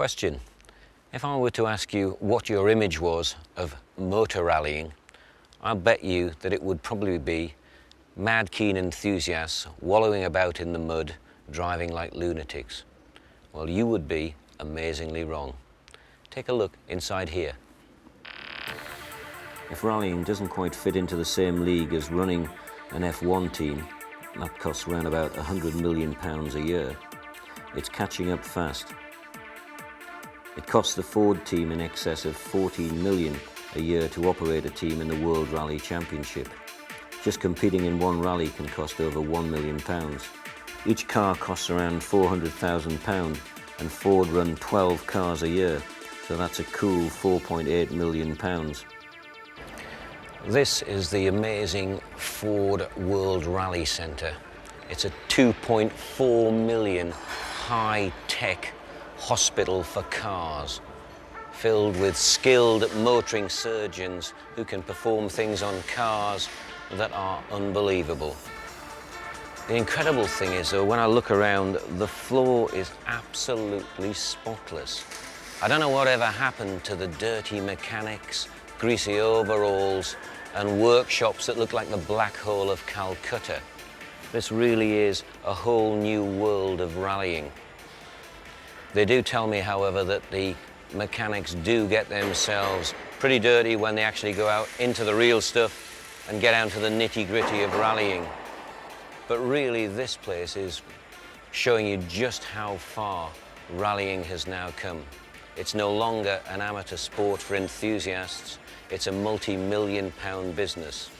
Question. If I were to ask you what your image was of motor rallying, I'll bet you that it would probably be mad keen enthusiasts wallowing about in the mud, driving like lunatics. Well, you would be amazingly wrong. Take a look inside here. If rallying doesn't quite fit into the same league as running an F1 team, that costs around about £100 million a year, it's catching up fast. It costs the Ford team in excess of £14 million a year to operate a team in the World Rally Championship. Just competing in one rally can cost over £1 million. Each car costs around £400,000 and Ford run 12 cars a year, so that's a cool £4.8 million. This is the amazing Ford World Rally Centre. It's a 2.4 million high-tech hospital for cars, filled with skilled motoring surgeons who can perform things on cars that are unbelievable. The incredible thing is, though, when I look around, the floor is absolutely spotless. I don't know whatever happened to the dirty mechanics, greasy overalls, and workshops that look like the black hole of Calcutta. This really is a whole new world of rallying. They do tell me, however, that the mechanics do get themselves pretty dirty when they actually go out into the real stuff and get down to the nitty-gritty of rallying. But really, this place is showing you just how far rallying has now come. It's no longer an amateur sport for enthusiasts, it's a multi-million-pound business.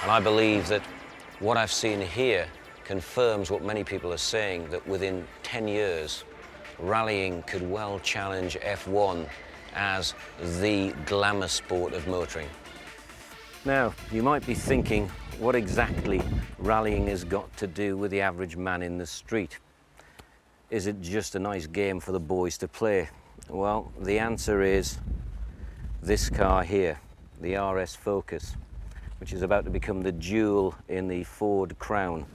And I believe that what I've seen here confirms what many people are saying, that within 10 years, rallying could well challenge F1 as the glamour sport of motoring. Now, you might be thinking, what exactly rallying has got to do with the average man in the street? Is it just a nice game for the boys to play? Well, the answer is this car here, the RS Focus, which is about to become the jewel in the Ford crown.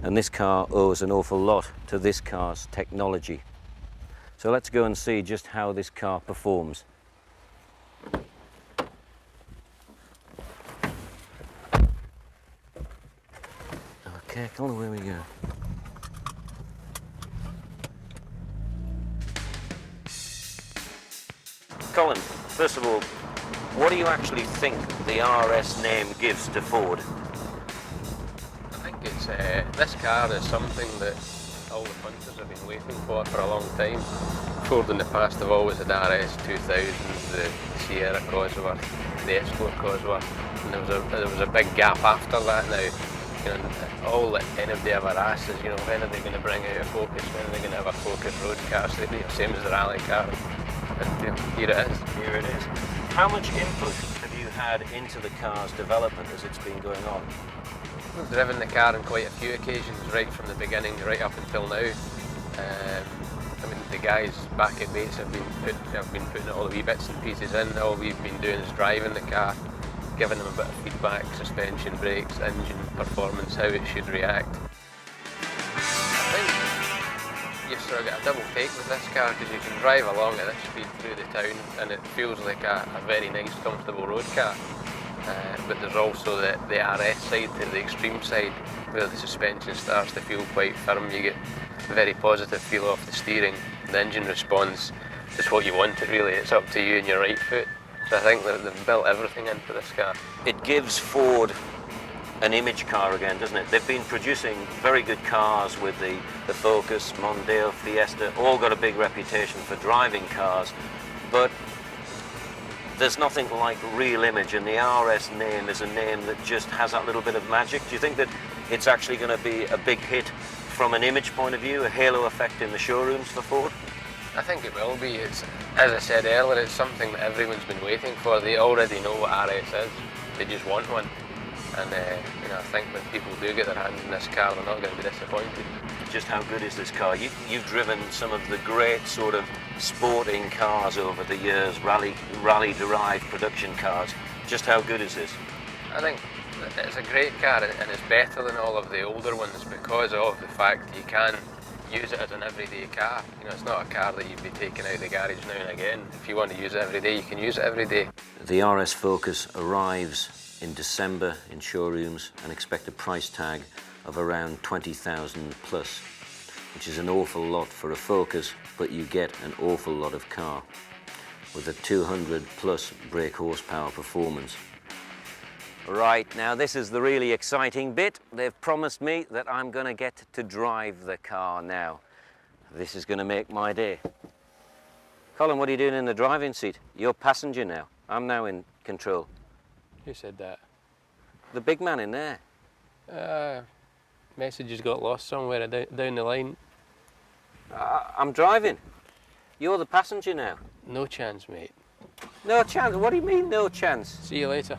And this car owes an awful lot to this car's technology. So let's go and see just how this car performs. Okay, come on, away we go. Colin, first of all, what do you actually think the RS name gives to Ford? I think it's this car is something that all the punters have been waiting for a long time. Ford in the past have always had RS 2000s, the Sierra Cosworth, the Escort Cosworth, and there was a big gap after that now. You know, all that anybody ever asks is, you know, when are they going to bring out a Focus, when are they going to have a Focus road car, so they'd be the same as the rally car. And you know, here it is. Here it is. How much input have you had into the car's development as it's been going on? We've driven the car on quite a few occasions, right from the beginning, right up until now. I mean, the guys back at Bates have been putting all the wee bits and pieces in. All we've been doing is driving the car, giving them a bit of feedback, suspension, brakes, engine performance, how it should react. I think you've sort of got a double take with this car, because you can drive along at this speed through the town and it feels like a very nice, comfortable road car. But there's also the RS side, the extreme side, where the suspension starts to feel quite firm. You get a very positive feel off the steering. The engine responds is what you want it really. It's up to you and your right foot. So I think that they've built everything into this car. It gives Ford an image car again, doesn't it? They've been producing very good cars with the Focus, Mondeo, Fiesta, all got a big reputation for driving cars, but there's nothing like real image, and the RS name is a name that just has that little bit of magic. Do you think that it's actually going to be a big hit from an image point of view, a halo effect in the showrooms for Ford? I think it will be. It's, as I said earlier, it's something that everyone's been waiting for. They already know what RS is. They just want one. And you know, I think when people do get their hands in this car, they're not going to be disappointed. Just how good is this car? You've driven some of the great sort of sporting cars over the years, rally-derived production cars. Just how good is this? I think it's a great car, and it's better than all of the older ones because of the fact you can use it as an everyday car. You know, it's not a car that you'd be taking out of the garage now and again. If you want to use it every day, you can use it every day. The RS Focus arrives in December in showrooms and expect a price tag of around 20,000 plus, which is an awful lot for a Focus, but you get an awful lot of car with a 200 plus brake horsepower performance. Right, now this is the really exciting bit. They've promised me that I'm going to get to drive the car now. This is going to make my day. Colin, what are you doing in the driving seat? You're passenger now. I'm now in control. Who said that? The big man in there. Messages got lost somewhere down the line. I'm driving. You're the passenger now. No chance, mate. No chance? What do you mean, no chance? See you later.